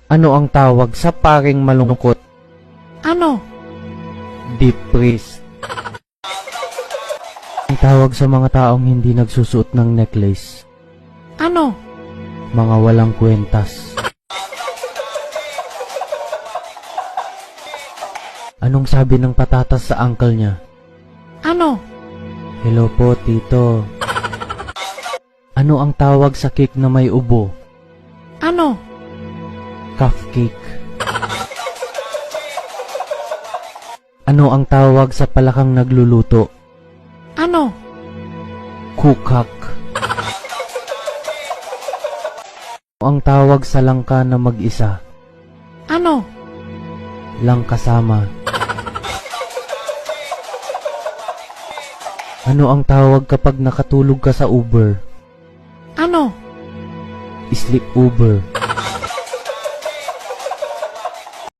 Ano ang tawag sa paring malungkot? Ano? Depressed. Ang tawag sa mga taong hindi nagsusuot ng necklace? Ano? Mga walang kwentas. Anong sabi ng patatas sa uncle niya? Ano? Hello po, tito. Ano ang tawag sa cake na may ubo? Ano? Calf cake. Ano ang tawag sa palakang nagluluto? Ano? Kukak. Ano ang tawag sa langka na mag-isa? Ano? Lang kasama. Ano ang tawag kapag nakatulog ka sa Uber? Ano? Sleep Uber.